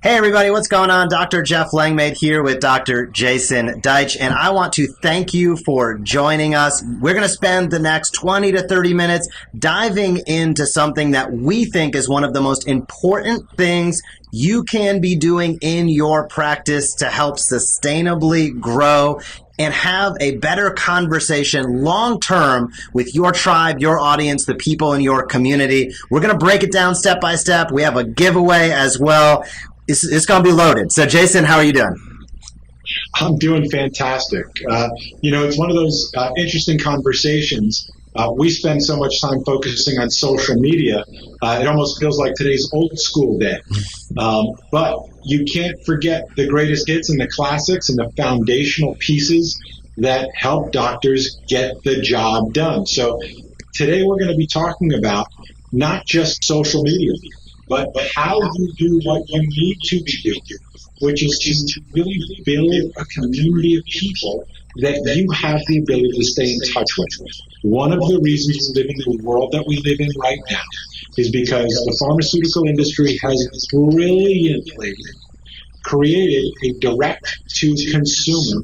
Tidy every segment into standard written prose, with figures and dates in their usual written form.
Hey everybody, what's going on? Dr. Jeff Langmaid here with Dr. Jason Deitch, and I want to thank you for joining us. We're going to spend the next 20 to 30 minutes diving into something that we think is one of the most important things you can be doing in your practice to help sustainably grow and have a better conversation long-term with your tribe, your audience, the people in your community. We're going to break it down step by step. We have a giveaway as well. It's going to be loaded. So, Jason, how are you doing? I'm doing fantastic. It's one of those interesting conversations. We spend so much time focusing on social media, it almost feels like today's old school day. But you can't forget the greatest hits and the classics and the foundational pieces that help doctors get the job done. So today we're going to be talking about not just social media, but how you do what you need to be doing, which is to really build a community of people that you have the ability to stay in touch with. One of the reasons we live in the world that we live in right now is because the pharmaceutical industry has brilliantly created a direct-to-consumer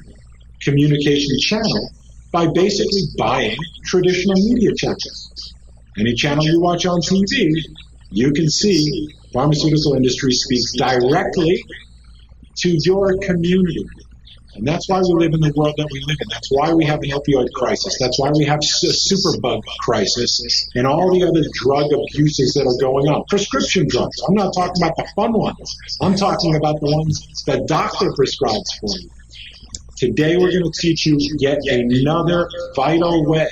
communication channel by basically buying traditional media channels. Any channel you watch on TV, you can see pharmaceutical industry speaks directly to your community. And that's why we live in the world that we live in. That's why we have an opioid crisis. That's why we have a superbug crisis and all the other drug abuses that are going on. Prescription drugs. I'm not talking about the fun ones. I'm talking about the ones that doctor prescribes for you. Today we're going to teach you yet another vital way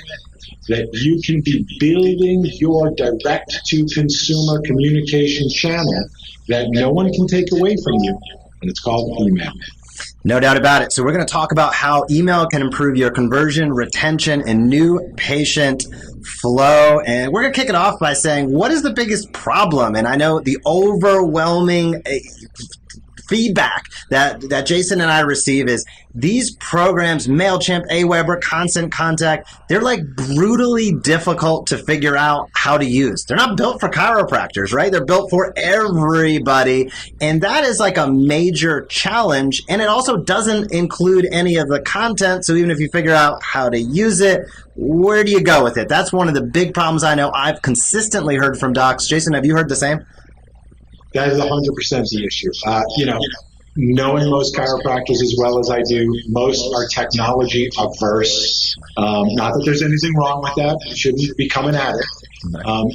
that you can be building your direct-to-consumer communication channel that no one can take away from you, and it's called email. No doubt about it. So we're going to talk about how email can improve your conversion, retention, and new patient flow. And we're going to kick it off by saying, what is the biggest problem? And I know the overwhelming feedback that Jason and I receive is these programs, MailChimp, Aweber, Constant Contact, they're like brutally difficult to figure out how to use. They're not built for chiropractors, right? They're built for everybody. And that is like a major challenge. And it also doesn't include any of the content. So even if you figure out how to use it, where do you go with it? That's one of the big problems I know I've consistently heard from docs. Jason, have you heard the same? That is 100% the issue. Knowing most chiropractors as well as I do, most are technology averse. Not that there's anything wrong with that. You shouldn't be coming at it.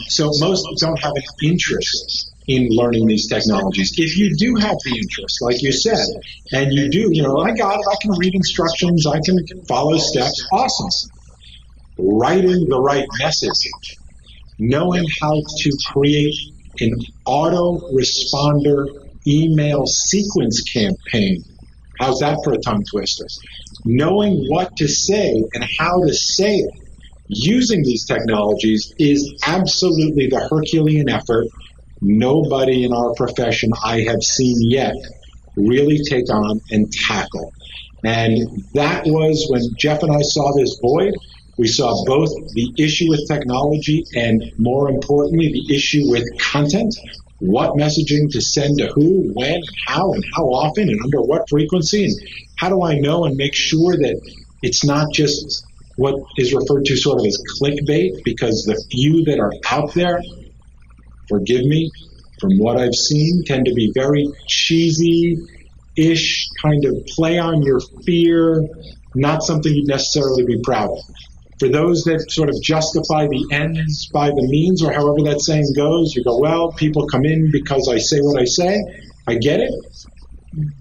So most don't have an interest in learning these technologies. If you do have the interest, like you said, and you do, I got it, I can read instructions, I can follow steps, awesome. Writing the right message, knowing how to create an autoresponder email sequence campaign. How's that for a tongue twister? Knowing what to say and how to say it using these technologies is absolutely the Herculean effort nobody in our profession I have seen yet really take on and tackle. And that was when Jeff and I saw this void. We saw both the issue with technology and, more importantly, the issue with content. What messaging to send to who, when, and how often, and under what frequency, and how do I know and make sure that it's not just what is referred to sort of as clickbait, because the few that are out there, forgive me, from what I've seen, tend to be very cheesy-ish, kind of play on your fear, not something you'd necessarily be proud of. For those that sort of justify the ends by the means, or however that saying goes, you go, well, people come in because I say what I say. I get it.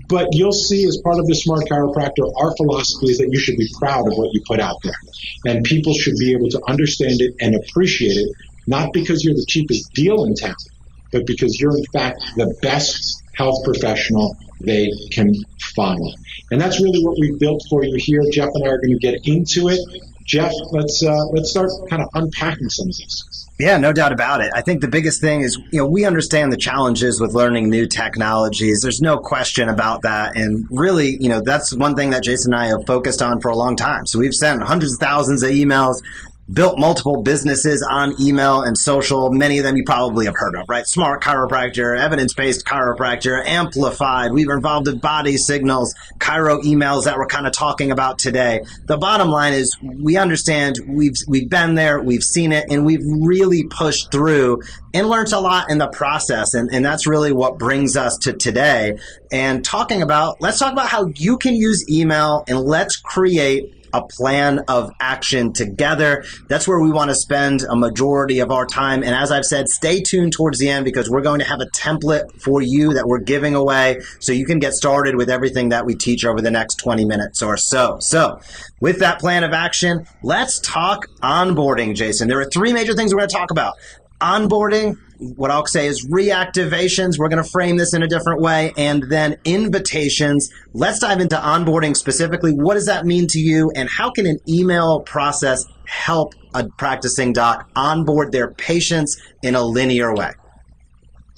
But you'll see as part of the Smart Chiropractor, our philosophy is that you should be proud of what you put out there. And people should be able to understand it and appreciate it, not because you're the cheapest deal in town, but because you're in fact the best health professional they can find. And that's really what we've built for you here. Jeff and I are going to get into it. Jeff, let's start kind of unpacking some of this. Yeah, no doubt about it. I think the biggest thing is, we understand the challenges with learning new technologies. There's no question about that. And really, that's one thing that Jason and I have focused on for a long time. So we've sent hundreds of thousands of emails built multiple businesses on email and social. Many of them you probably have heard of, right? Smart Chiropractor, Evidence Based Chiropractor, Amplified. We were involved with Body Signals, Chiro emails that we're kind of talking about today. The bottom line is we understand we've been there, we've seen it, and we've really pushed through and learned a lot in the process. And that's really what brings us to today. And let's talk about how you can use email, and let's create a plan of action together. That's where we want to spend a majority of our time. And as I've said, stay tuned towards the end because we're going to have a template for you that we're giving away so you can get started with everything that we teach over the next 20 minutes or so. So with that plan of action, let's talk onboarding, Jason. There are three major things we're going to talk about. Onboarding, what I'll say is reactivations. We're going to frame this in a different way. And then invitations. Let's dive into onboarding specifically. What does that mean to you? And how can an email process help a practicing doc onboard their patients in a linear way?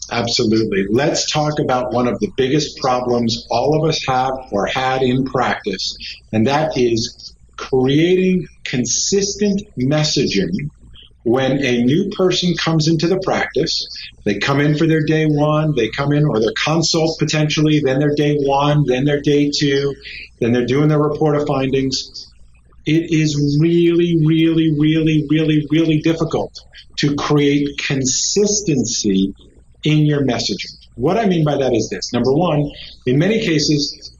Absolutely. Let's talk about one of the biggest problems all of us have or had in practice, and that is creating consistent messaging. When a new person comes into the practice, they come in for their day one, they come in, or their consult potentially, then their day one, then their day two, then they're doing their report of findings. It is really, really, really, really, really difficult to create consistency in your messaging. What I mean by that is this. Number one, in many cases,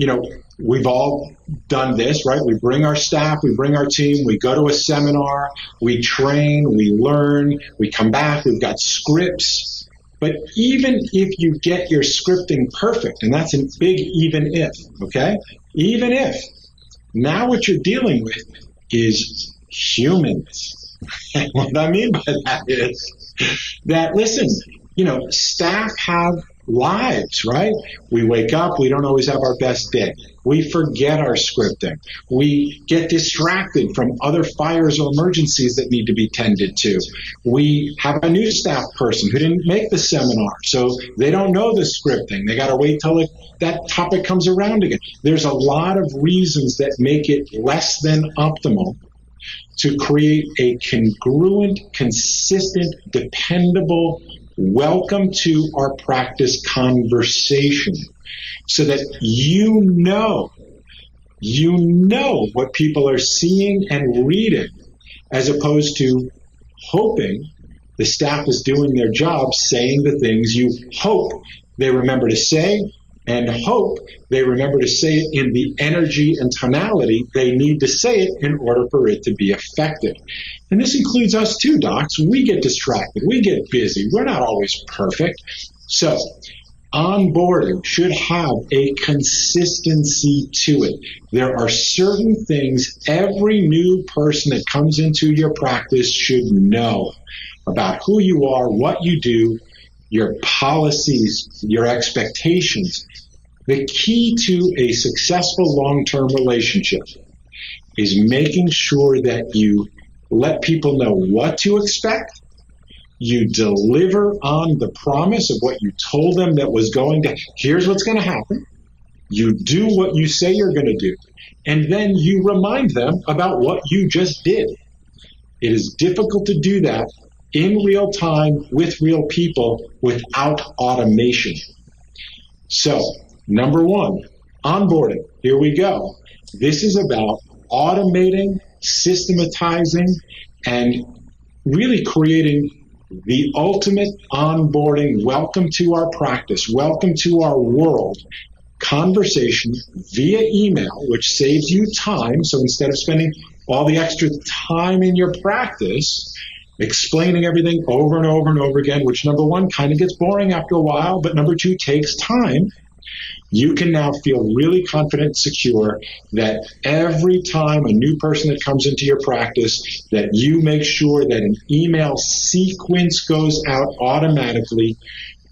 we've all done this, right? We bring our staff, we bring our team, we go to a seminar, we train, we learn, we come back, we've got scripts. But even if you get your scripting perfect, and that's a big even if, okay? Even if, now what you're dealing with is humans. And what I mean by that is that, listen, staff have lives, right? We wake up, we don't always have our best day. We forget our scripting. We get distracted from other fires or emergencies that need to be tended to. We have a new staff person who didn't make the seminar, so they don't know the scripting. They got to wait till that topic comes around again. There's a lot of reasons that make it less than optimal to create a congruent, consistent, dependable welcome to our practice conversation so that you know what people are seeing and reading, as opposed to hoping the staff is doing their job, saying the things you hope they remember to say, and hope they remember to say it in the energy and tonality they need to say it in order for it to be effective. And this includes us too, docs. We get distracted. We get busy. We're not always perfect. So onboarding should have a consistency to it. There are certain things every new person that comes into your practice should know about who you are, what you do, your policies, your expectations. The key to a successful long-term relationship is making sure that you let people know what to expect, you deliver on the promise of what you told them that was going to, here's what's going to happen, you do what you say you're going to do, and then you remind them about what you just did. It is difficult to do that in real time with real people without automation. So, number one, onboarding. Here we go. This is about automating, systematizing, and really creating the ultimate onboarding, welcome to our practice, welcome to our world conversation via email, which saves you time. So instead of spending all the extra time in your practice explaining everything over and over and over again, which number one kind of gets boring after a while, but number two takes time, you can now feel really confident and secure that every time a new person that comes into your practice, that you make sure that an email sequence goes out automatically.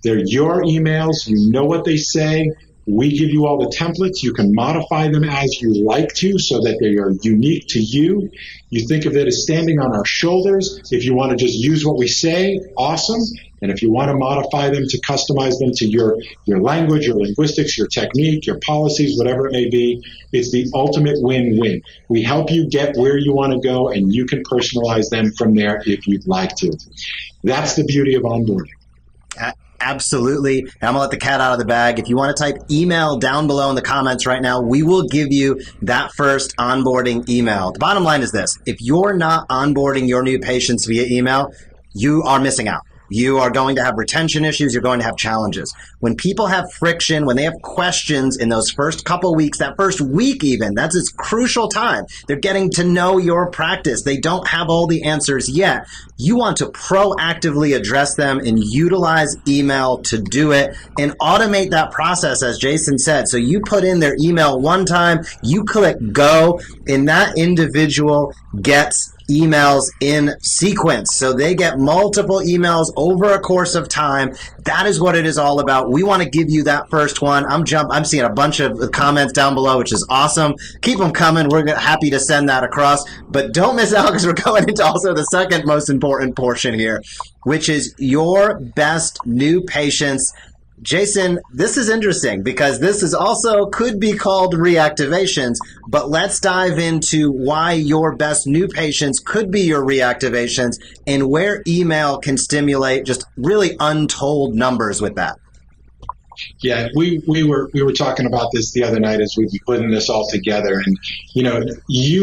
They're your emails, you know what they say, We give you all the templates. You can modify them as you like to so that they are unique to you. You think of it as standing on our shoulders. If you want to just use what we say, awesome. And if you want to modify them to customize them to your language, your linguistics, your technique, your policies, whatever it may be, it's the ultimate win-win. We help you get where you want to go, and you can personalize them from there if you'd like to. That's the beauty of onboarding. Absolutely. And I'm going to let the cat out of the bag. If you want to type email down below in the comments right now, we will give you that first onboarding email. The bottom line is this. If you're not onboarding your new patients via email, you are missing out. You are going to have retention issues. You're going to have challenges. When people have friction, when they have questions in those first couple weeks, that first week even, that's its crucial time. They're getting to know your practice. They don't have all the answers yet. You want to proactively address them and utilize email to do it and automate that process, as Jason said. So you put in their email one time, you click go, and that individual gets emails in sequence. So they get multiple emails over a course of time. That is what it is all about. We want to give you that first one. I'm seeing a bunch of comments down below, which is awesome. Keep them coming. We're happy to send that across, but don't miss out because we're going into also the second most important portion here, which is your best new patients. Jason, this is interesting because this is also could be called reactivations, but let's dive into why your best new patients could be your reactivations and where email can stimulate just really untold numbers with that. Yeah, we were talking about this the other night as we were putting this all together, and you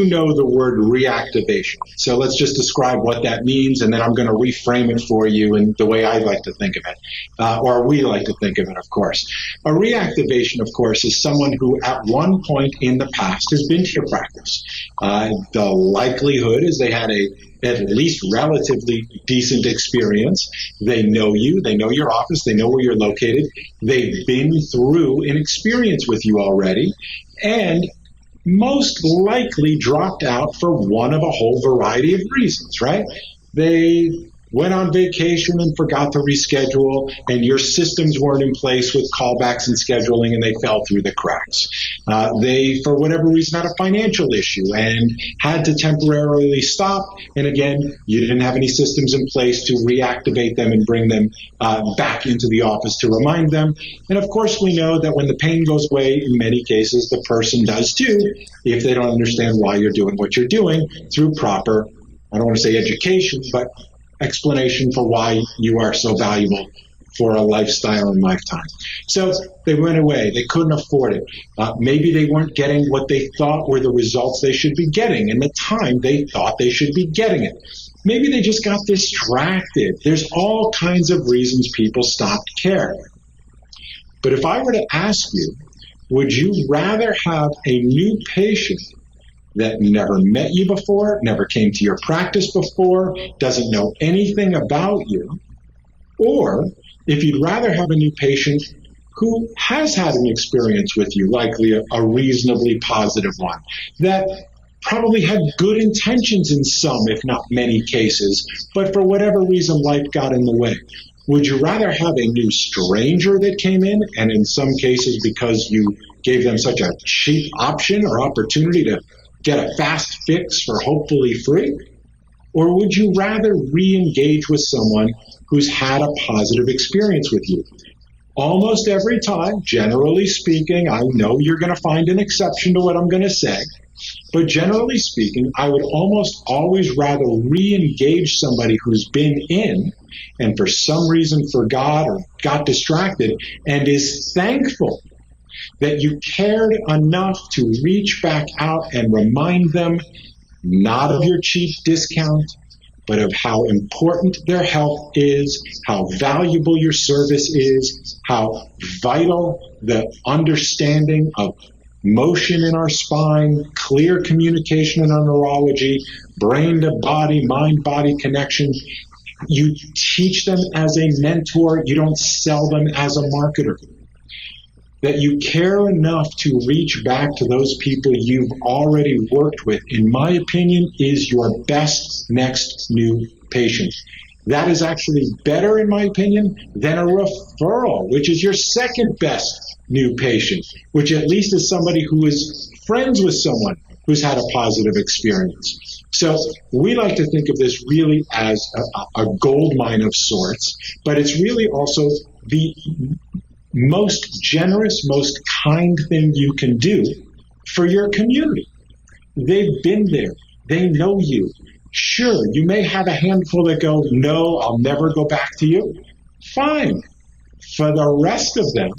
know the word reactivation. So let's just describe what that means, and then I'm going to reframe it for you in the way I like to think of it, or we like to think of it, of course. A reactivation, of course, is someone who at one point in the past has been to your practice. The likelihood is they had at least relatively decent experience. They know you, they know your office, they know where you're located. They've been through an experience with you already, and most likely dropped out for one of a whole variety of reasons, right? They went on vacation and forgot to reschedule, and your systems weren't in place with callbacks and scheduling, and they fell through the cracks. They, for whatever reason, had a financial issue and had to temporarily stop, and again, you didn't have any systems in place to reactivate them and bring them back into the office to remind them. And of course, we know that when the pain goes away, in many cases, the person does too, if they don't understand why you're doing what you're doing through proper, I don't want to say education, but explanation for why you are so valuable for a lifestyle and lifetime. So they went away. They couldn't afford it. Maybe they weren't getting what they thought were the results they should be getting in the time they thought they should be getting it. Maybe they just got distracted. There's all kinds of reasons people stopped caring. But if I were to ask you, would you rather have a new patient that never met you before, never came to your practice before, doesn't know anything about you, or if you'd rather have a new patient who has had an experience with you, likely a reasonably positive one, that probably had good intentions in some, if not many cases, but for whatever reason, life got in the way. Would you rather have a new stranger that came in, and in some cases because you gave them such a cheap option or opportunity to get a fast fix for hopefully free? Or would you rather re-engage with someone who's had a positive experience with you? Almost every time, generally speaking, I know you're going to find an exception to what I'm going to say, but generally speaking, I would almost always rather re-engage somebody who's been in and for some reason forgot or got distracted and is thankful that you cared enough to reach back out and remind them not of your cheap discount, but of how important their health is, how valuable your service is, how vital the understanding of motion in our spine, clear communication in our neurology, brain to body, mind-body connection. You teach them as a mentor. You don't sell them as a marketer. That you care enough to reach back to those people you've already worked with, in my opinion, is your best next new patient. That is actually better, in my opinion, than a referral, which is your second best new patient, which at least is somebody who is friends with someone who's had a positive experience. So we like to think of this really as a gold mine of sorts, but it's really also the most generous, most kind thing you can do for your community. They've been there. They know you. Sure, you may have a handful that go, no, I'll never go back to you. Fine. For the rest of them,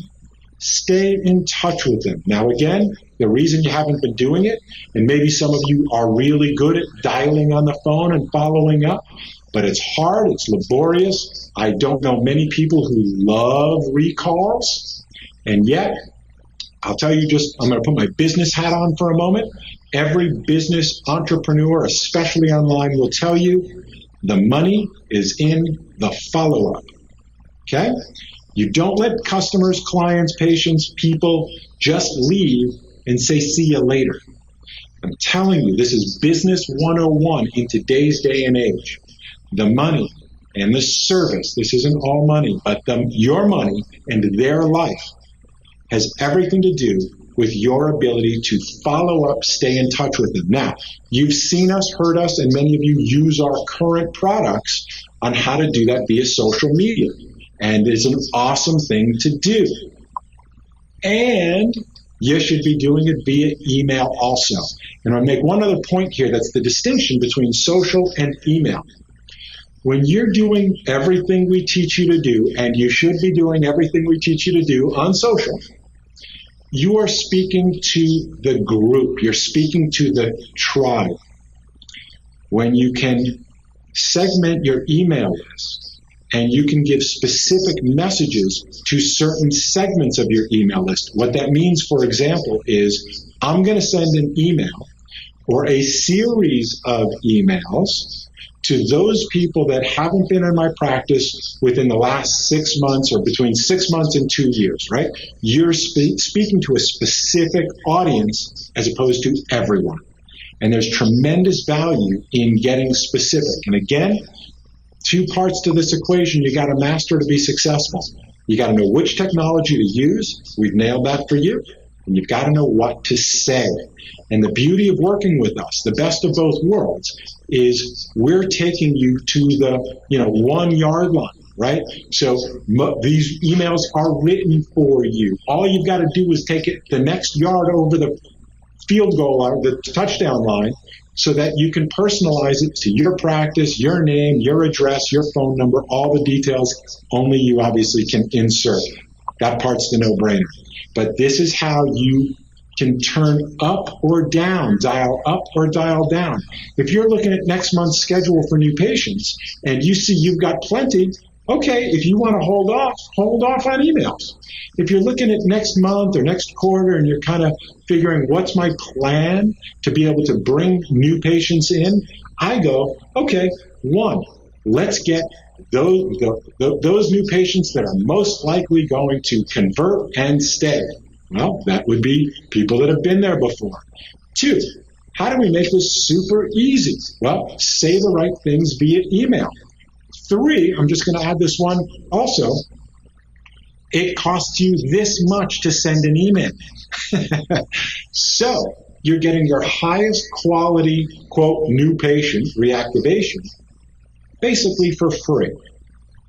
stay in touch with them. Now, again, the reason you haven't been doing it, and maybe some of you are really good at dialing on the phone and following up, but it's hard, it's laborious. I don't know many people who love recalls, and yet, I'll tell you I'm going to put my business hat on for a moment. Every business entrepreneur, especially online, will tell you the money is in the follow-up, okay? You don't let customers, clients, patients, people just leave and say, see you later. I'm telling you, this is business 101 in today's day and age. The money and the service, this isn't all money, but your money and their life has everything to do with your ability to follow up, stay in touch with them. Now, you've seen us, heard us, and many of you use our current products on how to do that via social media. And it's an awesome thing to do. And you should be doing it via email also. And I'll make one other point here, that's the distinction between social and email. When you're doing everything we teach you to do, and you should be doing everything we teach you to do on social, you are speaking to the group. You're speaking to the tribe. When you can segment your email list and you can give specific messages to certain segments of your email list, what that means, for example, is I'm going to send an email or a series of emails to those people that haven't been in my practice within the last 6 months or between 6 months and 2 years, right? You're speaking to a specific audience as opposed to everyone. And there's tremendous value in getting specific. And again, 2 parts to this equation you got to master to be successful. You got to know which technology to use. We've nailed that for you. And you've got to know what to say. And the beauty of working with us, the best of both worlds, is we're taking you to the 1 yard line, right? So these emails are written for you. All you've got to do is take it the next yard over the field goal line, the touchdown line, so that you can personalize it to your practice, your name, your address, your phone number, all the details only you obviously can insert. That part's the no-brainer. But this is how you can turn up or down, dial up or dial down. If you're looking at next month's schedule for new patients and you see you've got plenty, okay, if you want to hold off on emails. If you're looking at next month or next quarter and you're kind of figuring what's my plan to be able to bring new patients in, I go, okay, 1, let's get those new patients that are most likely going to convert and stay. Well, that would be people that have been there before. 2, how do we make this super easy? Well, say the right things via email. 3, I'm just going to add this one also. It costs you this much to send an email. So you're getting your highest quality, quote, new patient reactivation, basically for free.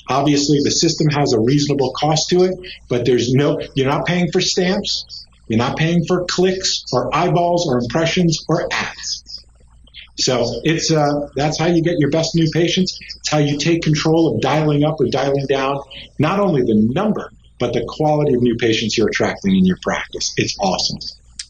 Obviously, the system has a reasonable cost to it, but you're not paying for stamps, you're not paying for clicks or eyeballs or impressions or ads. So that's how you get your best new patients. It's how you take control of dialing up or dialing down, not only the number, but the quality of new patients you're attracting in your practice. It's awesome.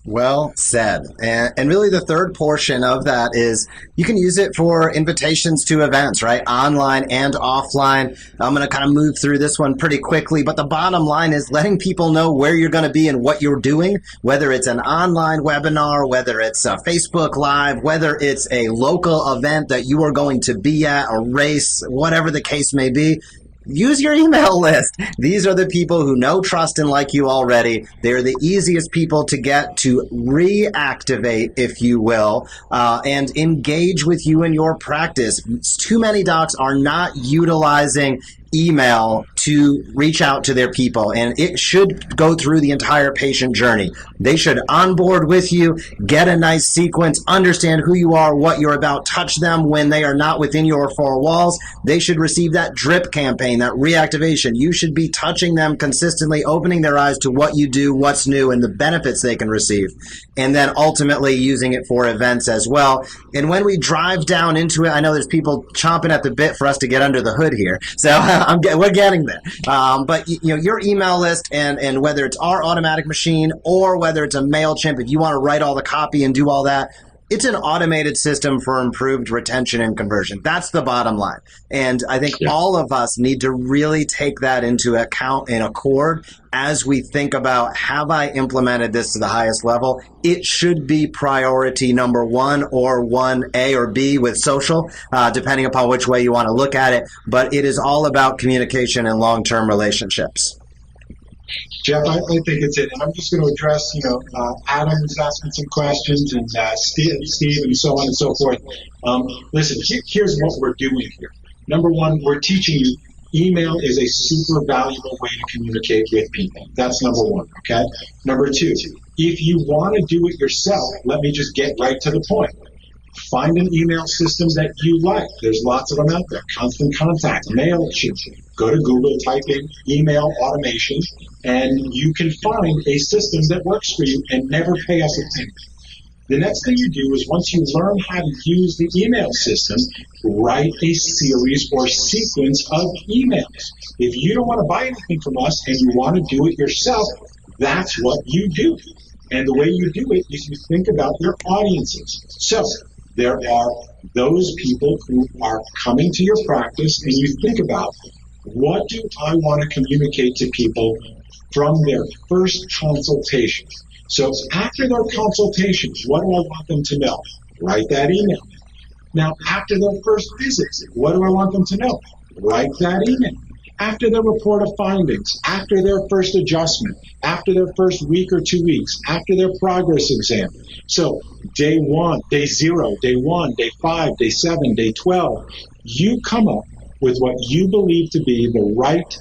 Well said. And really the third portion of that is you can use it for invitations to events, right? Online and offline. I'm going to kind of move through this one pretty quickly, but the bottom line is letting people know where you're going to be and what you're doing, whether it's an online webinar, whether it's a Facebook Live, whether it's a local event that you are going to be at, a race, whatever the case may be. use your email list. These are the people who know, trust, and like you already. They're the easiest people to get to reactivate, if you will, and engage with you in your practice. Too many docs are not utilizing email to reach out to their people, and it should go through the entire patient journey. They should onboard with you, get a nice sequence, understand who you are, what you're about, touch them when they are not within your four walls. They should receive that drip campaign, that reactivation. You should be touching them consistently, opening their eyes to what you do, what's new, and the benefits they can receive, and then ultimately using it for events as well. And when we drive down into it, I know there's people chomping at the bit for us to get under the hood here, so we're getting there. But your email list, and whether it's our automatic machine or whether it's a MailChimp, if you want to write all the copy and do all that, it's an automated system for improved retention and conversion. That's the bottom line. And I think all of us need to really take that into account and accord as we think about, have I implemented this to the highest level? It should be priority number one, or 1A or B with social, depending upon which way you want to look at it. But it is all about communication and long-term relationships. Jeff, I think it's it. And I'm just going to address, Adam was asking some questions, and Steve, and so on and so forth. Listen, here's what we're doing here. Number one, we're teaching you email is a super valuable way to communicate with people. That's number one, okay? Number two, if you want to do it yourself, let me just get right to the point. Find an email system that you like. There's lots of them out there. Constant Contact, MailChimp. Go to Google, type in email automation, and you can find a system that works for you and never pay us a penny. The next thing you do is, once you learn how to use the email system, write a series or sequence of emails. If you don't want to buy anything from us and you want to do it yourself, that's what you do. And the way you do it is you think about your audiences. So there are those people who are coming to your practice, and you think about, what do I want to communicate to people from their first consultation? So after their consultations, what do I want them to know? Write that email. Now, after their first visit, what do I want them to know? Write that email. After their report of findings, after their first adjustment, after their first week or 2 weeks, after their progress exam. So day 1, day 0, day 1, day 5, day 7, day 12, you come up with what you believe to be the right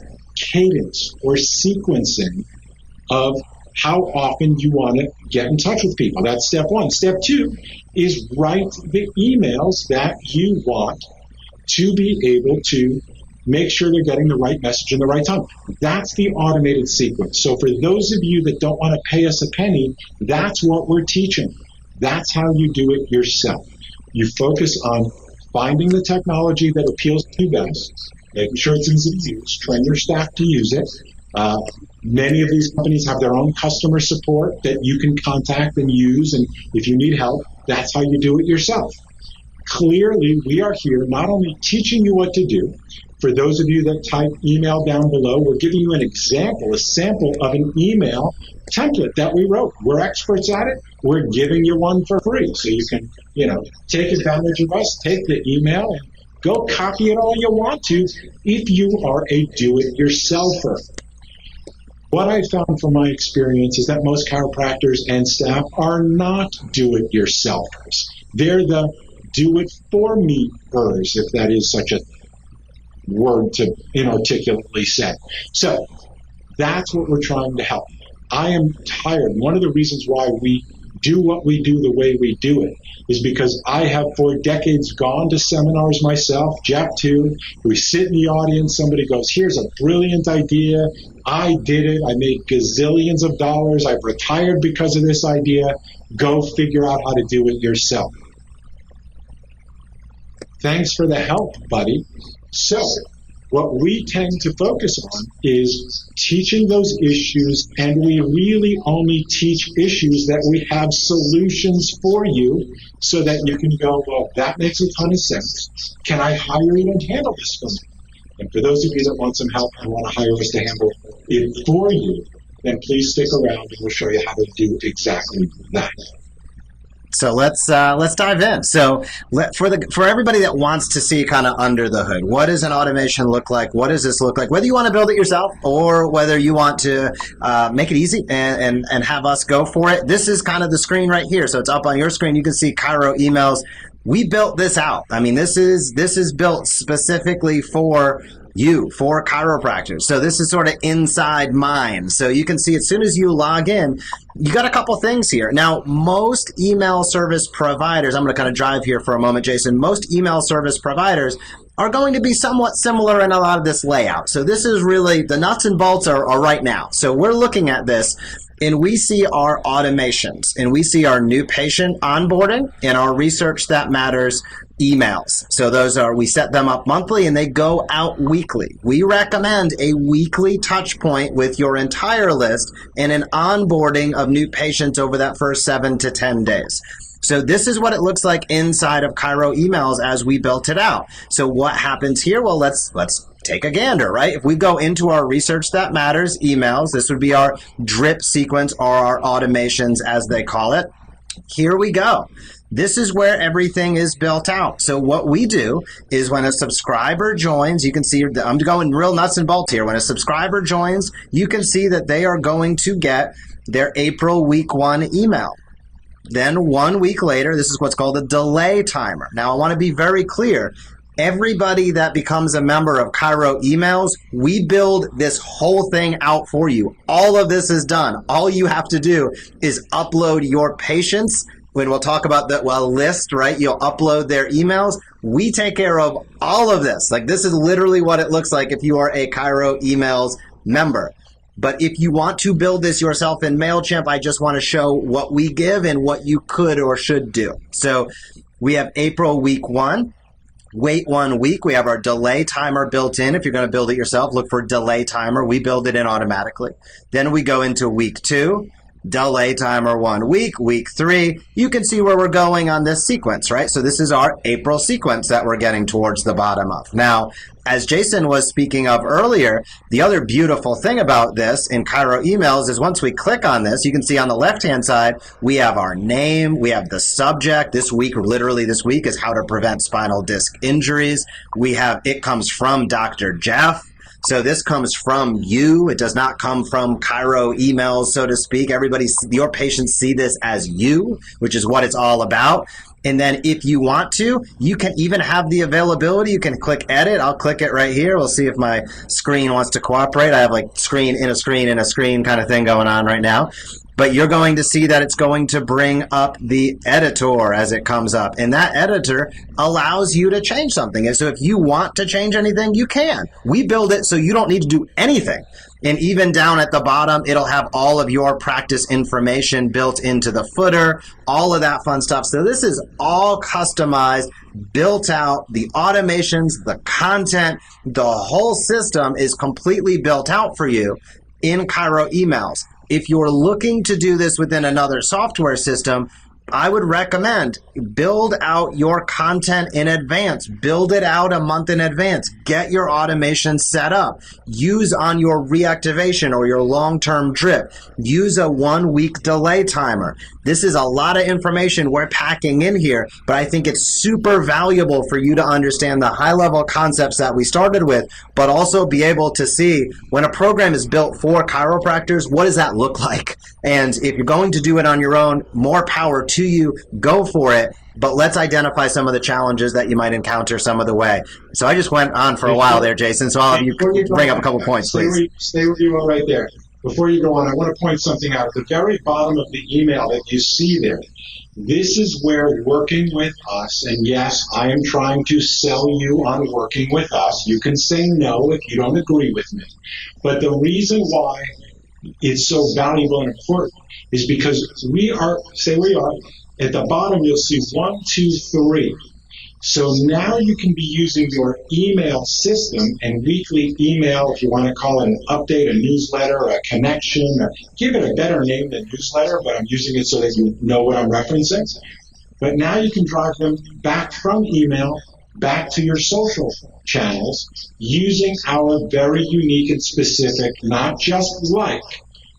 cadence or sequencing of how often you want to get in touch with people. That's step 1. Step 2 is write the emails that you want to be able to make sure they're getting the right message in the right time. That's the automated sequence. So for those of you that don't want to pay us a penny, that's what we're teaching. That's how you do it yourself. You focus on finding the technology that appeals to you best, making sure it's easy to use, train your staff to use it. Many of these companies have their own customer support that you can contact and use, and if you need help, that's how you do it yourself. Clearly, we are here not only teaching you what to do. For those of you that type email down below, we're giving you an example, a sample of an email template that we wrote. We're experts at it. We're giving you one for free. So you can, take advantage of us, take the email, and go copy it all you want to if you are a do-it-yourselfer. What I found from my experience is that most chiropractors and staff are not do-it-yourselfers. They're the do-it-for-me-ers, if that is such a word to inarticulately say. So that's what we're trying to help. I am tired. One of the reasons why we do what we do the way we do it is because I have for decades gone to seminars myself, Jeff too. We sit in the audience, somebody goes, here's a brilliant idea. I did it. I made gazillions of dollars. I've retired because of this idea. Go figure out how to do it yourself. Thanks for the help, buddy. So what we tend to focus on is teaching those issues, and we really only teach issues that we have solutions for you so that you can go, well, that makes a ton of sense. Can I hire you to handle this for me? And for those of you that want some help and want to hire us to handle it for you, then please stick around and we'll show you how to do exactly that. So let's dive in. So for everybody that wants to see kind of under the hood, what does an automation look like? What does this look like? Whether you want to build it yourself or whether you want to make it easy and have us go for it, this is kind of the screen right here. So it's up on your screen. You can see Chiro emails. We built this out. I mean, this is built specifically for you, for chiropractors. So this is sort of inside mine. So you can see as soon as you log in, you got a couple things here. Now, most email service providers, I'm going to kind of drive here for a moment, Jason. Most email service providers are going to be somewhat similar in a lot of this layout. So this is really, the nuts and bolts are right now. So we're looking at this and we see our automations and we see our new patient onboarding and our research that matters emails. So those are, we set them up monthly and they go out weekly. We recommend a weekly touch point with your entire list and an onboarding of new patients over that first 7 to 10 days. So this is what it looks like inside of Chiro emails as we built it out. So what happens here? Well, let's take a gander, right? If we go into our research that matters emails, this would be our drip sequence or our automations as they call it. Here we go. This is where everything is built out. So what we do is when a subscriber joins, you can see, I'm going real nuts and bolts here. When a subscriber joins, you can see that they are going to get their April week 1 email. Then 1 week later, this is what's called a delay timer. Now, I want to be very clear. Everybody that becomes a member of Chiro emails, we build this whole thing out for you. All of this is done. All you have to do is upload your patients. When we'll talk about the list, right? You'll upload their emails. We take care of all of this. Like, this is literally what it looks like if you are a Chiro emails member. But if you want to build this yourself in MailChimp, I just want to show what we give and what you could or should do. So we have April week 1. Wait 1 week. We have our delay timer built in. If you're going to build it yourself, look for delay timer. We build it in automatically. Then we go into week 2. Delay timer 1 week, week 3. You can see where we're going on this sequence, right? So this is our April sequence that we're getting towards the bottom of. Now, as Jason was speaking of earlier, the other beautiful thing about this in Chiro emails is once we click on this, you can see on the left-hand side, we have our name, we have the subject. This week, literally this week, is how to prevent spinal disc injuries. We have, it comes from Dr. Jeff. So this comes from you. It does not come from Chiro emails, so to speak. Your patients see this as you, which is what it's all about. And then if you want to, you can even have the availability. You can click edit. I'll click it right here. We'll see if my screen wants to cooperate. I have like screen in a screen in a screen kind of thing going on right now. But you're going to see that it's going to bring up the editor as it comes up. And that editor allows you to change something. And so if you want to change anything, you can. We build it so you don't need to do anything. And even down at the bottom, it'll have all of your practice information built into the footer, all of that fun stuff. So this is all customized, built out. The automations, the content, the whole system is completely built out for you in Chiro emails. If you're looking to do this within another software system, I would recommend build out your content in advance. Build it out a month in advance. Get your automation set up. Use on your reactivation or your long-term drip. Use a 1 week delay timer. This is a lot of information we're packing in here, but I think it's super valuable for you to understand the high-level concepts that we started with, but also be able to see when a program is built for chiropractors, what does that look like? And if you're going to do it on your own, more power to you, go for it. But let's identify some of the challenges that you might encounter some of the way. So I just went on for a while there, Jason. So I'll have you bring up a couple points, please. Stay where you are right there. Before you go on, I want to point something out. At the very bottom of the email that you see there, this is where working with us, and yes, I am trying to sell you on working with us. You can say no if you don't agree with me. But the reason why it's so valuable and important is because we are, at the bottom you'll see 1, 2, 3. So now you can be using your email system and weekly email, if you want to call it an update, a newsletter, a connection, or give it a better name than newsletter, but I'm using it so that you know what I'm referencing. But now you can drive them back from email back to your social channels using our very unique and specific, not just like,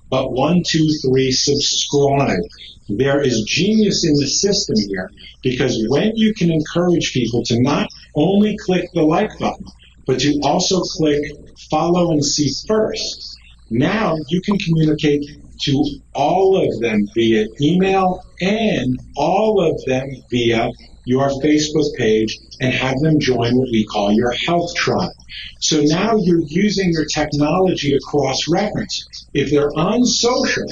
but 1, 2, 3, subscribe. There is genius in the system here, because when you can encourage people to not only click the like button, but to also click follow and see first, now you can communicate to all of them via email and all of them via your Facebook page, and have them join what we call your health tribe. So now you're using your technology to cross-reference. If they're on social,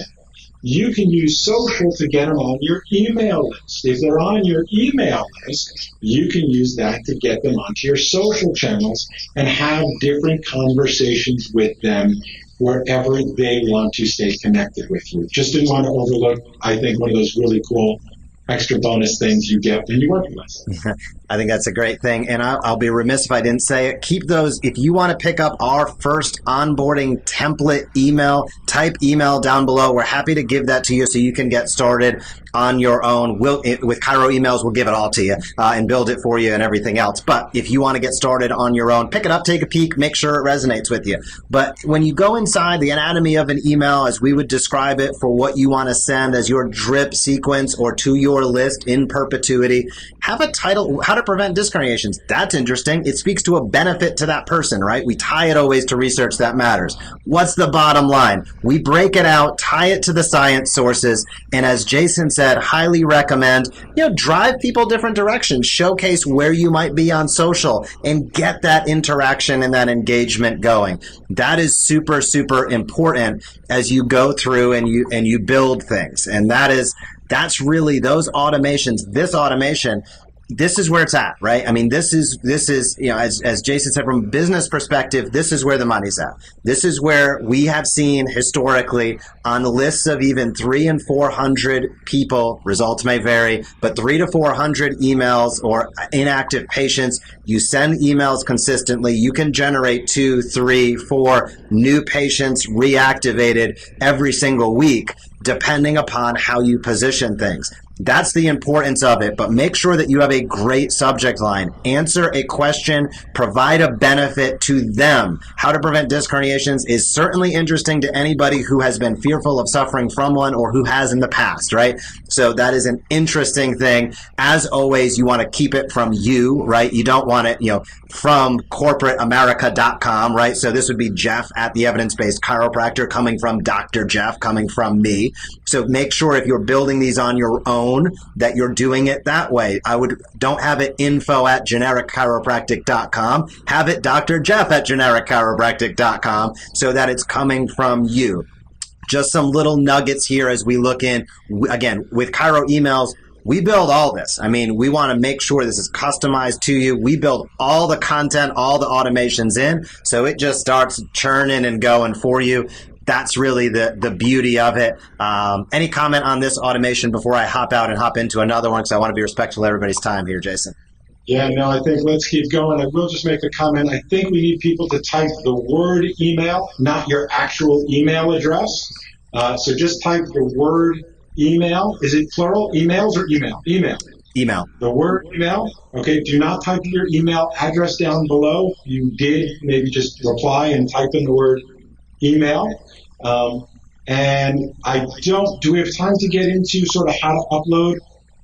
you can use social to get them on your email list. If they're on your email list, you can use that to get them onto your social channels and have different conversations with them wherever they want to stay connected with you. Just didn't want to overlook, I think, one of those really cool extra bonus things you get when you work with us. I think that's a great thing. And I'll be remiss if I didn't say it. Keep those. If you want to pick up our first onboarding template email, type email down below. We're happy to give that to you so you can get started on your own. With Chiro emails, we'll give it all to you and build it for you and everything else. But if you want to get started on your own, pick it up, take a peek, make sure it resonates with you. But when you go inside the anatomy of an email, as we would describe it for what you want to send as your drip sequence or to your list in perpetuity, have a title, how to prevent disc herniations. That's interesting. It speaks to a benefit to that person, right? We tie it always to research that matters. What's the bottom line? We break it out, tie it to the science sources, and as Jason said, highly recommend, drive people different directions, showcase where you might be on social, and get that interaction and that engagement going. That is super, super important as you go through and you build things. And that's really those automations, this automation. This is where it's at, right? I mean, this is as Jason said, from a business perspective, this is where the money's at. This is where we have seen historically on lists of even 300 and 400 people, results may vary, but 300 to 400 emails or inactive patients, you send emails consistently, you can generate 2, 3, 4 new patients reactivated every single week, depending upon how you position things. That's the importance of it, but make sure that you have a great subject line. Answer a question, provide a benefit to them. How to prevent disc herniations is certainly interesting to anybody who has been fearful of suffering from one or who has in the past, right? So that is an interesting thing. As always, you want to keep it from you, right? You don't want it, from corporateamerica.com, right? So this would be Jeff at the Evidence Based Chiropractor, coming from Dr. Jeff, coming from me. So make sure if you're building these on your own that you're doing it that way. Don't have it info at genericchiropractic.com. Have it Dr. Jeff at genericchiropractic.com so that it's coming from you. Just some little nuggets here as we look in. Again, with Chiro emails, we build all this. I mean, we want to make sure this is customized to you. We build all the content, all the automations in, so it just starts churning and going for you. That's really the beauty of it. Any comment on this automation before I hop out and hop into another one, because I want to be respectful of everybody's time here, Jason? Yeah, no, I think let's keep going. I will just make a comment. I think we need people to type the word email, not your actual email address. So just type the word email. Is it plural? Emails or email? Email. Email. The word email. Okay, do not type your email address down below. You did, maybe just reply and type in the word email. And do we have time to get into sort of how to upload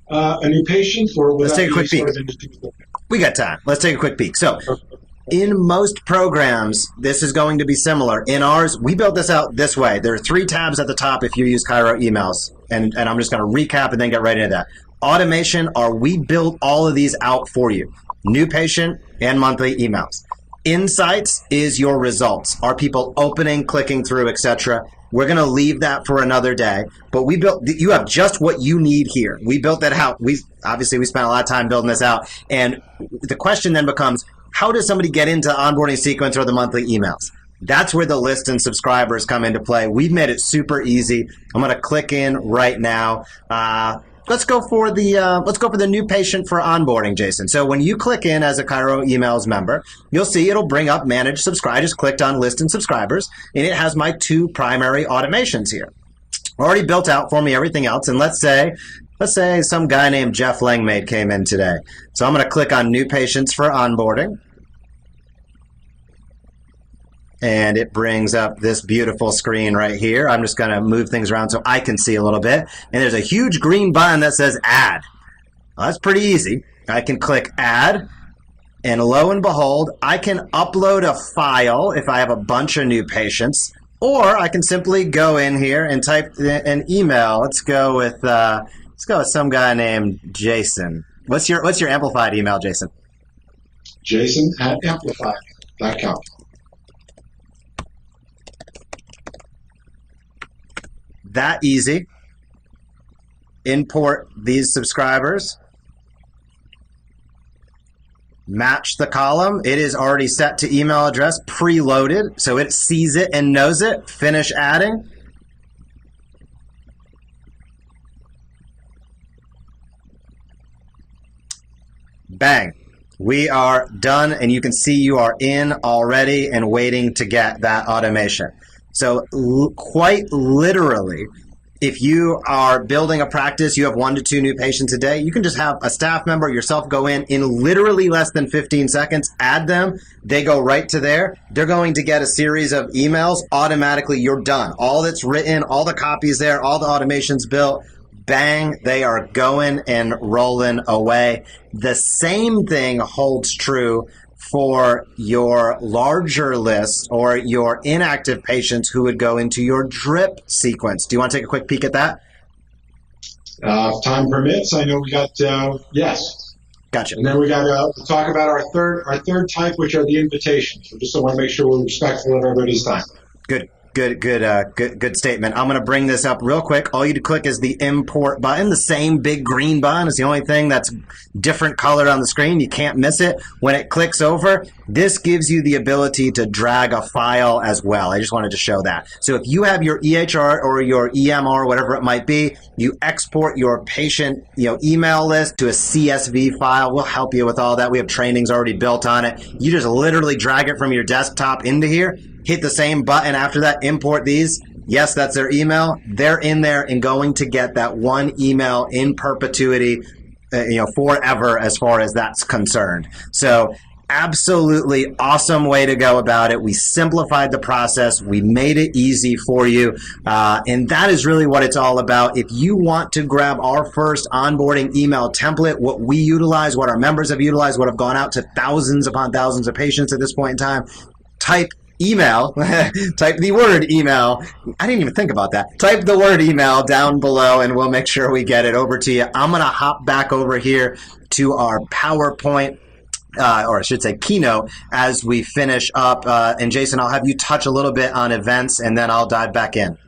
a new patient? Or let's take a quick peek. We got time. Let's take a quick peek. So in most programs, this is going to be similar. In ours, we built this out this way. There are 3 tabs at the top if you use Chiro emails. And I'm just going to recap and then get right into that. Automation, we built all of these out for you. New patient and monthly emails. Insights is your results. Are people opening, clicking through, etc.? We're going to leave that for another day. But you have just what you need here. We built that out. We spent a lot of time building this out. And the question then becomes, how does somebody get into onboarding sequence or the monthly emails? That's where the list and subscribers come into play. We've made it super easy. I'm going to click in right now. Let's go for the new patient for onboarding, Jason. So when you click in as a Chiro emails member, you'll see it'll bring up manage subscribe. I just clicked on list and subscribers, and it has my 2 primary automations here. Already built out for me everything else. And let's say some guy named Jeff Langmaid came in today. So I'm going to click on new patients for onboarding. and it brings up this beautiful screen right here. I'm just going to move things around so I can see a little bit. And there's a huge green button that says add. Well, that's pretty easy. I can click add, and lo and behold, I can upload a file if I have a bunch of new patients, or I can simply go in here and type an email. Let's go with some guy named Jason. What's your amplified email, Jason? Jason@amplified.com. That easy. Import these subscribers. Match the column. It is already set to email address, preloaded, so it sees it and knows it. Finish adding. Bang. We are done, and you can see you are in already and waiting to get that automation. So quite literally, if you are building a practice, you have 1 to 2 new patients a day, you can just have a staff member, yourself, go in literally less than 15 seconds, add them, they go right to there. They're going to get a series of emails. Automatically, you're done. All that's written, all the copies there, all the automations built, bang, they are going and rolling away. The same thing holds true for your larger list or your inactive patients who would go into your drip sequence. Do you want to take a quick peek at that? If time permits, I know we got, yes. Gotcha. And then we got to talk about our third type, which are the invitations. We just want to make sure we're respectful of everybody's time. Good statement. I'm going to bring this up real quick. All you to click is the import button. The same big green button is the only thing that's different colored on the screen. You can't miss it. When it clicks over, this gives you the ability to drag a file as well. I just wanted to show that. So if you have your EHR or your EMR, whatever it might be, you export your patient, email list to a CSV file. We'll help you with all that. We have trainings already built on it. You just literally drag it from your desktop into here. Hit the same button after that, import these. Yes, that's their email. They're in there and going to get that one email in perpetuity, forever as far as that's concerned. So absolutely awesome way to go about it. We simplified the process. We made it easy for you. And that is really what it's all about. If you want to grab our first onboarding email template, what we utilize, what our members have utilized, what have gone out to thousands upon thousands of patients at this point in time, type email, type the word email. I didn't even think about that. Type the word email down below and we'll make sure we get it over to you. I'm going to hop back over here to our PowerPoint, or I should say keynote, as we finish up. And Jason, I'll have you touch a little bit on events and then I'll dive back in.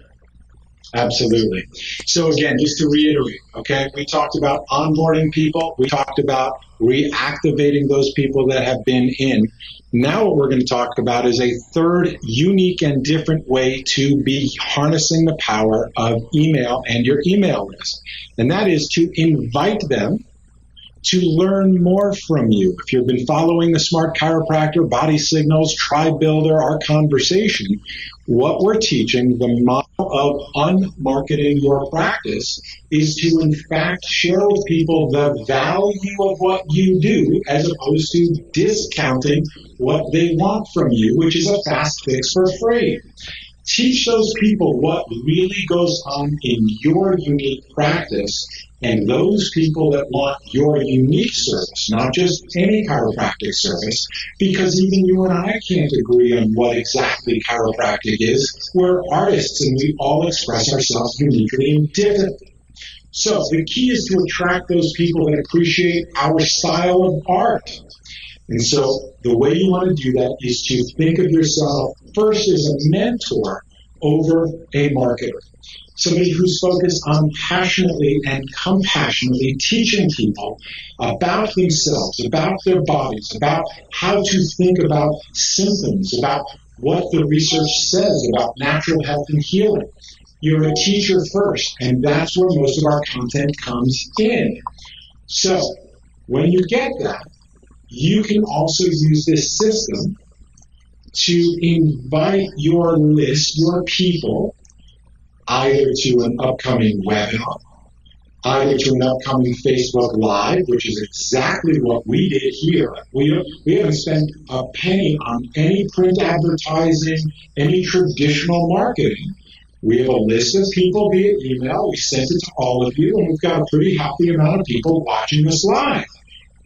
Absolutely. So again, just to reiterate, okay, we talked about onboarding people. We talked about reactivating those people that have been in. Now what we're going to talk about is a third unique and different way to be harnessing the power of email and your email list. And that is to invite them to learn more from you. If you've been following the Smart Chiropractor, Body Signals, Tribe Builder, our conversation, what we're teaching, the model of unmarketing your practice, is to in fact show people the value of what you do as opposed to discounting what they want from you, which is a fast fix for free. Teach those people what really goes on in your unique practice, and those people that want your unique service, not just any chiropractic service, because even you and I can't agree on what exactly chiropractic is. We're artists and we all express ourselves uniquely and differently. So the key is to attract those people that appreciate our style of art. And so the way you want to do that is to think of yourself first as a mentor over a marketer. Somebody who's focused on passionately and compassionately teaching people about themselves, about their bodies, about how to think about symptoms, about what the research says about natural health and healing. You're a teacher first, and that's where most of our content comes in. So when you get that, you can also use this system to invite your list, your people, either to an upcoming webinar, either to an upcoming Facebook Live, which is exactly what we did here. We haven't spent a penny on any print advertising, any traditional marketing. We have a list of people via email. We sent it to all of you, and we've got a pretty healthy amount of people watching this live.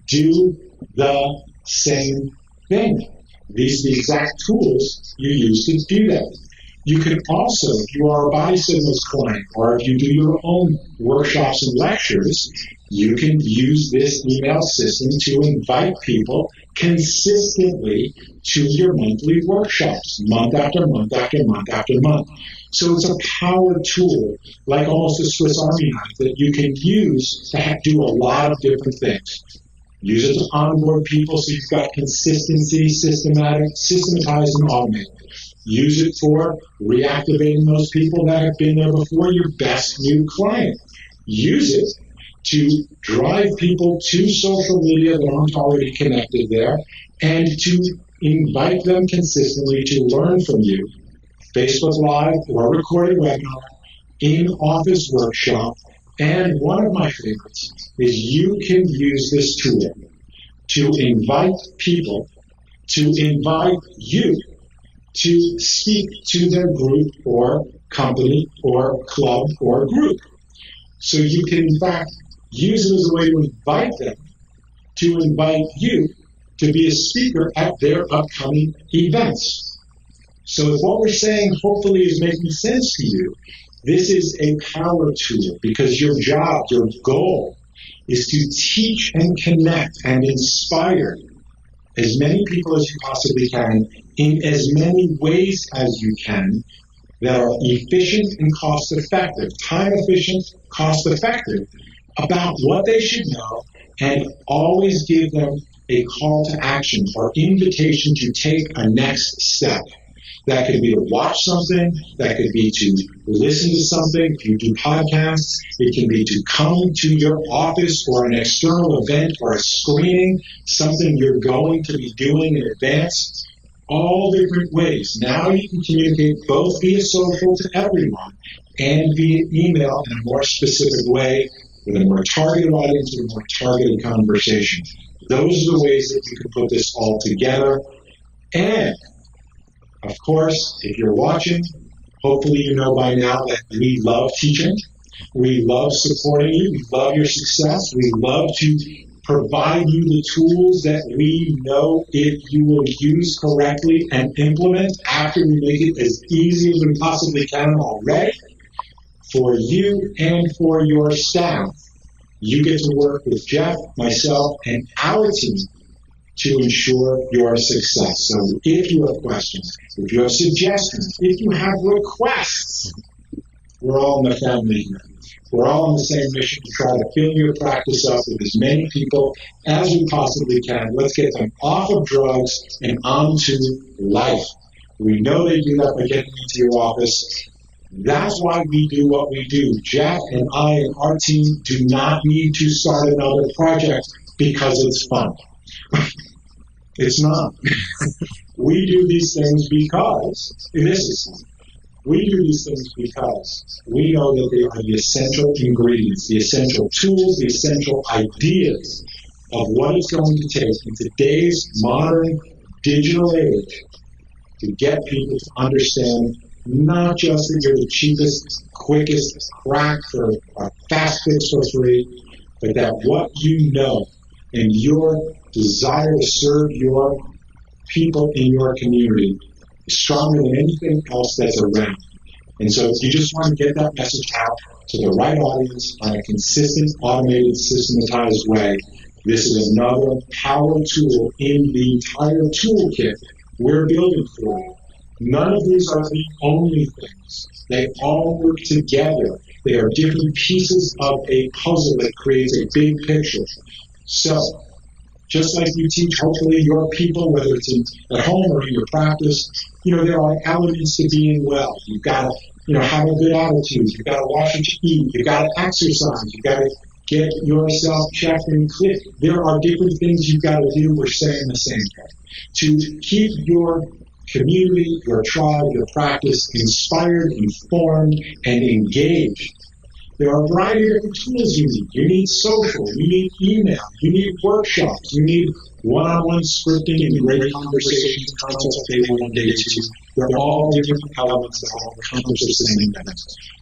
Do the same thing. These are the exact tools you use to do that. You can also, if you are a Body Signals client, or if you do your own workshops and lectures, you can use this email system to invite people consistently to your monthly workshops, month after month after month after month. So it's a power tool, like almost a Swiss Army knife, that you can use to do a lot of different things. Use it to onboard people so you've got consistency, systematized and automated. Use it for reactivating those people that have been there before, your best new client. Use it to drive people to social media that aren't already connected there, and to invite them consistently to learn from you. Facebook Live or recorded webinar, in-office workshop, and one of my favorites is you can use this tool to invite people, to invite you to speak to their group or company or club or group. So you can, in fact, use it as a way to invite you to be a speaker at their upcoming events. So if what we're saying hopefully is making sense to you, this is a power tool, because your job, your goal, is to teach and connect and inspire as many people as you possibly can in as many ways as you can that are efficient and cost-effective, time-efficient, cost-effective, about what they should know, and always give them a call to action or invitation to take a next step. That could be to watch something, that could be to listen to something. If you do podcasts, it can be to come to your office or an external event or a screening, something you're going to be doing in advance. All different ways. Now you can communicate both via social to everyone and via email in a more specific way, with a more targeted audience, with a more targeted conversation. Those are the ways that you can put this all together. And of course, if you're watching, hopefully you know by now that we love teaching. We love supporting you. We love your success. We love to provide you the tools that we know if you will use correctly and implement after we make it as easy as we possibly can already for you and for your staff. You get to work with Jeff, myself, and our team to ensure your success. So if you have questions, if you have suggestions, if you have requests, we're all in the family here. We're all on the same mission to try to fill your practice up with as many people as we possibly can. Let's get them off of drugs and onto life. We know they do that by getting into your office. That's why we do what we do. Jack and I and our team do not need to start another project because it's fun. It's not. We do these things because this is fun. We do these things because we know that they are the essential ingredients, the essential tools, the essential ideas of what it's going to take in today's modern digital age to get people to understand not just that you're the cheapest, quickest crack for a fast fix for free, but that what you know and your desire to serve your people in your community is stronger than anything else that's around. And so if you just want to get that message out to the right audience on a consistent, automated, systematized way, this is another power tool in the entire toolkit we're building for you. None of these are the only things. They all work together. They are different pieces of a puzzle that creates a big picture. So, just like you teach, hopefully, your people, whether it's at home or in your practice, there are elements to being well. You've got to, have a good attitude. You've got to watch what you eat. You've got to exercise. You've got to get yourself checked and clear. There are different things you've got to do. We're saying the same thing. To keep your community, your tribe, your practice inspired, informed, and engaged. There are a variety of different tools you need. You need social, you need email, you need workshops, you need one-on-one scripting and great conversations, consults day one, day two. They're all different elements that all accomplish the same thing,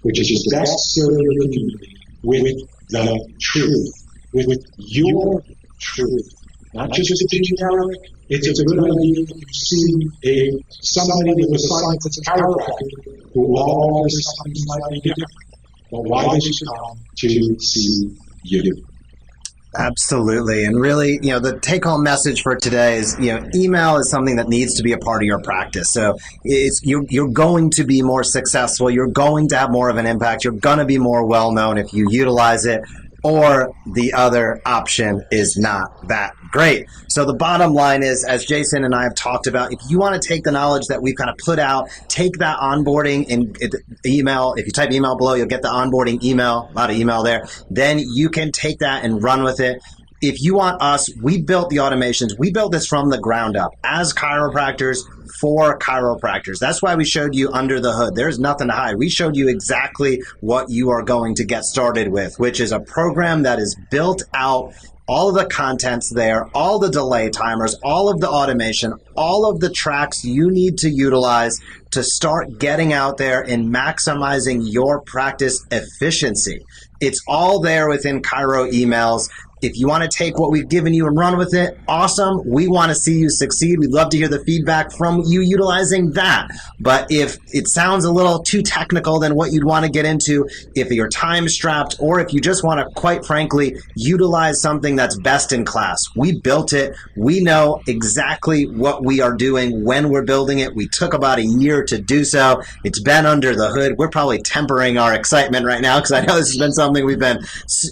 which is to best serve the community with the truth, with your truth. Not just a generic. It's a good idea if you see somebody that was assigned as a chiropractor who all of his something might be different. But why did you come to see you? Absolutely. And really, the take-home message for today is, email is something that needs to be a part of your practice. So you're going to be more successful. You're going to have more of an impact. You're going to be more well-known if you utilize it, or the other option is not that great. So the bottom line is, as Jason and I have talked about, if you want to take the knowledge that we've kind of put out, take that onboarding in email. If you type email below, you'll get the onboarding email, a lot of email there. Then you can take that and run with it. If you want us, we built the automations. We built this from the ground up as chiropractors for chiropractors. That's why we showed you under the hood. There's nothing to hide. We showed you exactly what you are going to get started with, which is a program that is built out. All of the content's there, all the delay timers, all of the automation, all of the tracks you need to utilize to start getting out there and maximizing your practice efficiency. It's all there within Chiro emails. If you want to take what we've given you and run with it, awesome. We want to see you succeed. We'd love to hear the feedback from you utilizing that. But if it sounds a little too technical than what you'd want to get into, if you're time strapped, or if you just want to, quite frankly, utilize something that's best in class, we built it. We know exactly what we are doing when we're building it. We took about a year to do so. It's been under the hood. We're probably tempering our excitement right now because I know this has been something we've been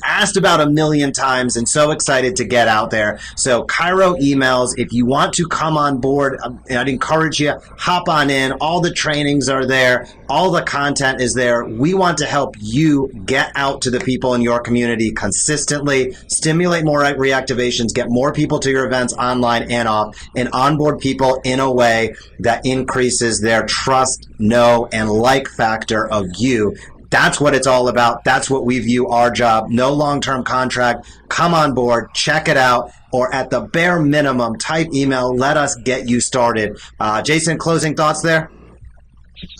asked about a million times, and so excited to get out there. So Chiro emails, if you want to come on board, I'd encourage you, hop on in. All the trainings are there. All the content is there. We want to help you get out to the people in your community consistently, stimulate more reactivations, get more people to your events online and off, and onboard people in a way that increases their trust, know, and like factor of you. That's what it's all about. That's what we view our job. No long-term contract. Come on board, check it out, or at the bare minimum, type email. Let us get you started. Jason, closing thoughts there?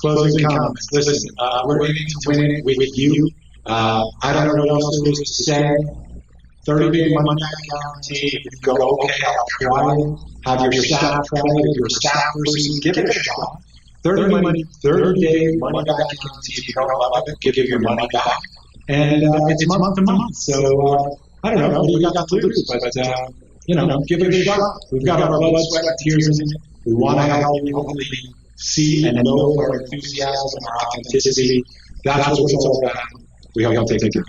Closing comments. Listen, we're in to win it with you. I don't know what else there is to say. 30-day money-back guarantee. If you go, okay, I'll try it. Have your staff try it. If you're a staff person, give it a shot. 30-day money-back guarantee. If you don't love it, give your money back. And it's month to month. So, I don't know what you got to lose, but, give it a shot. We've got our blood, sweat, and tears in it. We want to help you hopefully see and know our enthusiasm, our authenticity. That's what it's all about. We hope you'll take it.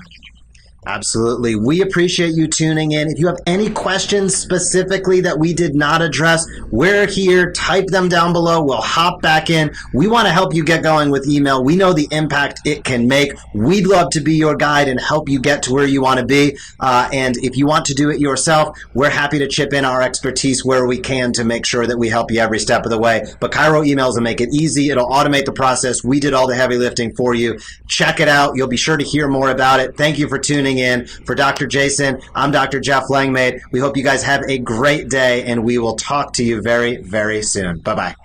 Absolutely. We appreciate you tuning in. If you have any questions specifically that we did not address, we're here. Type them down below. We'll hop back in. We want to help you get going with email. We know the impact it can make. We'd love to be your guide and help you get to where you want to be. And if you want to do it yourself, we're happy to chip in our expertise where we can to make sure that we help you every step of the way. But Chiro emails will make it easy. It'll automate the process. We did all the heavy lifting for you. Check it out. You'll be sure to hear more about it. Thank you for tuning in. For Dr. Jason, I'm Dr. Jeff Langmaid. We hope you guys have a great day, and we will talk to you very, very soon. Bye-bye.